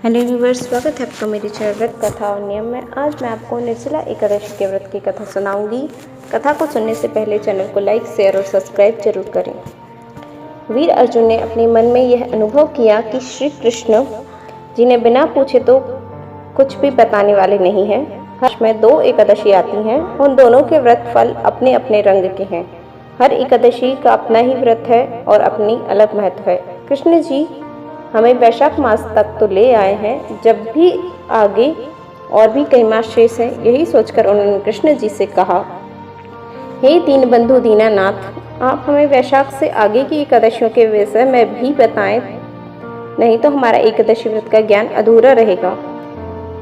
Hello viewers, स्वागत है आपका मेरे चैनल व्रत कथा और नियम में। आज मैं आपको निर्जला एकादशी के व्रत की कथा सुनाऊंगी। कथा को सुनने से पहले चैनल को लाइक, शेयर और सब्सक्राइब जरूर करें। वीर अर्जुन ने अपने मन में यह अनुभव किया कि श्री कृष्ण जिन्हें बिना पूछे तो कुछ भी बताने वाले नहीं हैं। हर में 2 एकादशी आती हैं। उन दोनों के व्रत फल अपने अपने रंग के हैं। हर एकादशी का अपना ही व्रत है और अपनी अलग महत्व है। कृष्ण जी हमें वैशाख मास तक तो ले आए हैं, जब भी आगे और भी कई मास शेष हैं। यही सोचकर उन्होंने कृष्ण जी से कहा, हे दीनबंधु दीनानाथ, आप हमें वैशाख से आगे की एकादशियों के विषय में भी बताएं, नहीं तो हमारा एकादशी व्रत का ज्ञान अधूरा रहेगा।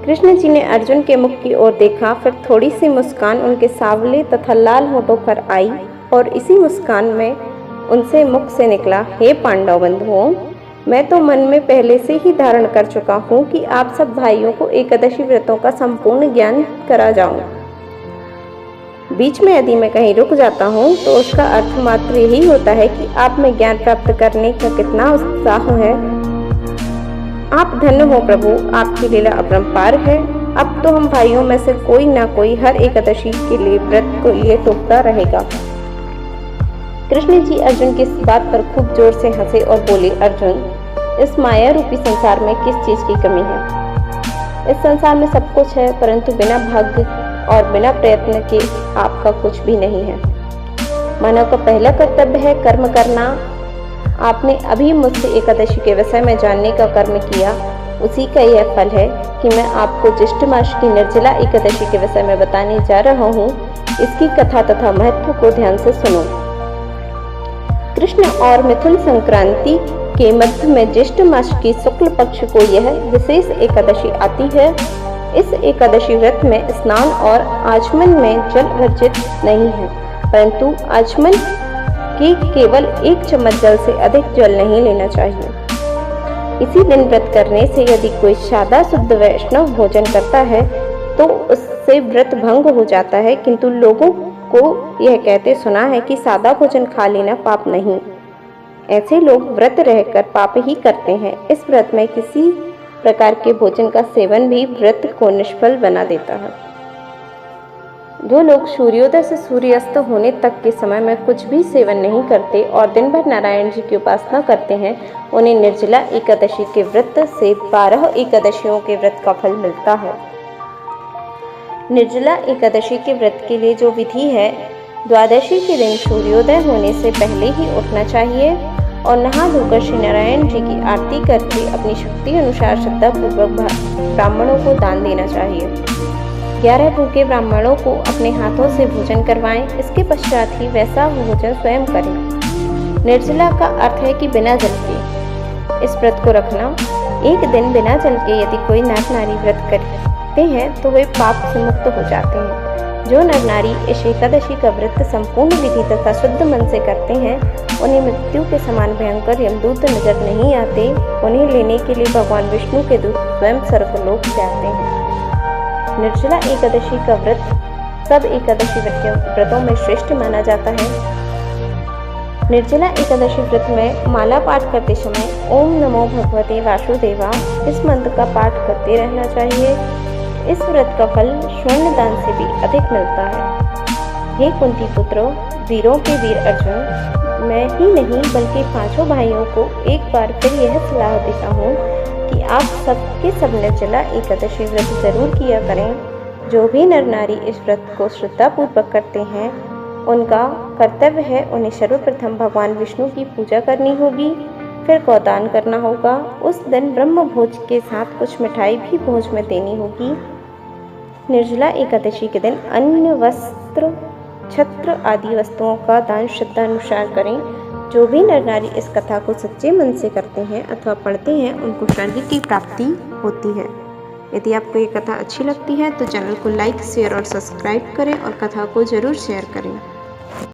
कृष्ण जी ने अर्जुन के मुख की ओर देखा, फिर थोड़ी सी मुस्कान उनके सांवले तथा लाल होठों पर आई और इसी मुस्कान में उनसे मुख से निकला, हे पांडव बंधुओं, मैं तो मन में पहले से ही धारण कर चुका हूँ कि आप सब भाइयों को एकादशी व्रतों का संपूर्ण ज्ञान करा जाऊं। बीच में यदि मैं कहीं रुक जाता हूँ तो उसका अर्थ मात्र यही होता है कि आप में ज्ञान प्राप्त करने का कितना उत्साह है। आप धन्य हो प्रभु, आपकी लीला अपरंपार है। अब तो हम भाइयों में से कोई ना कोई हर एकादशी के लिए व्रत को लिए टोकता रहेगा। कृष्ण जी अर्जुन की इस बात पर खूब जोर से हंसे और बोले, अर्जुन, इस माया रूपी संसार में किस चीज की कमी है? इस संसार में सब कुछ है, परंतु बिना भाग्य और बिना प्रयत्न के आपका कुछ भी नहीं है। मानव का पहला कर्तव्य है कर्म करना। आपने अभी मुझसे एकादशी के विषय में जानने का कर्म किया, उसी का यह फल है कि मैं आपको ज्येष्ठ मास की निर्जला एकादशी के विषय में बताने जा रहा हूँ। इसकी कथा तथा महत्व को ध्यान से सुनो। कृष्ण और मिथुन संक्रांति के मध्य में ज्येष्ठ मास की शुक्ल पक्ष को यह विशेष एकादशी आती है। इस एकादशी व्रत में स्नान और आचमन में जल वर्जित नहीं है, परंतु आचमन के केवल 1 चम्मच जल से अधिक जल नहीं लेना चाहिए। इसी दिन व्रत करने से यदि कोई सादा शुद्ध वैष्णव भोजन करता है तो उससे व्रत भंग हो जाता है, किंतु लोगों को यह कहते सुना है कि सादा भोजन खा लेना पाप नहीं। ऐसे लोग व्रत रहकर पाप ही करते हैं। इस व्रत में किसी प्रकार के भोजन का सेवन भी व्रत को निष्फल बना देता है। जो लोग सूर्योदय से सूर्यास्त होने तक के समय में कुछ भी सेवन नहीं करते और दिन भर नारायण जी की उपासना करते हैं, उन्हें निर्जला एकादशी के व्रत से 12 एकादशियों के व्रत का फल मिलता है। निर्जला एकादशी के व्रत के लिए जो विधि है, द्वादशी के दिन सूर्योदय होने से पहले ही उठना चाहिए और नहा धोकर श्री नारायण जी की आरती करके अपनी शक्ति अनुसार श्रद्धापूर्वक ब्राह्मणों को दान देना चाहिए। 11 भूखे ब्राह्मणों को अपने हाथों से भोजन करवाएं। इसके पश्चात ही वैसा भोजन स्वयं करें। निर्जला का अर्थ है कि बिना जल के। इस व्रत को रखना। एक दिन बिना जल के यदि कोई नर नारी व्रत करते हैं तो वे पाप से मुक्त हो जाते हैं। जो नर नारी इस एकादशी का व्रत संपूर्ण विधि तथा शुद्ध मन से करते हैं, उन्हें मृत्यु के समान भयंकर यमदूत नजर नहीं आते। उन्हें लेने के लिए भगवान विष्णु के दूत स्वयं स्वर्गलोक से आते हैं। निर्जला एकादशी का व्रत सब एकादशी व्रतों में श्रेष्ठ माना जाता है। निर्जला एकादशी व्रत में माला पाठ करते समय ओम नमो भगवते वासुदेवा इस मंत्र का पाठ करते रहना चाहिए। इस व्रत का फल स्वर्ण दान से भी अधिक मिलता है। हे कुंती पुत्रो, वीरों के वीर अर्जुन, मैं ही नहीं बल्कि 5 भाइयों को एक बार फिर यह सलाह देता हूँ कि आप सबके सब निर्जला एकादशी व्रत जरूर किया करें। जो भी नर नारी इस व्रत को श्रद्धापूर्वक करते हैं, उनका कर्तव्य है उन्हें सर्वप्रथम भगवान विष्णु की पूजा करनी होगी, फिर गौदान करना होगा। उस दिन ब्रह्म भोज के साथ कुछ मिठाई भी भोज में देनी होगी। निर्जला एकादशी के दिन अन्न, वस्त्र, छत्र आदि वस्तुओं का दान श्रद्धानुसार करें। जो भी नर नारी इस कथा को सच्चे मन से करते हैं अथवा पढ़ते हैं, उनको स्वर्ग की प्राप्ति होती है। यदि आपको ये कथा अच्छी लगती है तो चैनल को लाइक, शेयर और सब्सक्राइब करें और कथा को जरूर शेयर करें।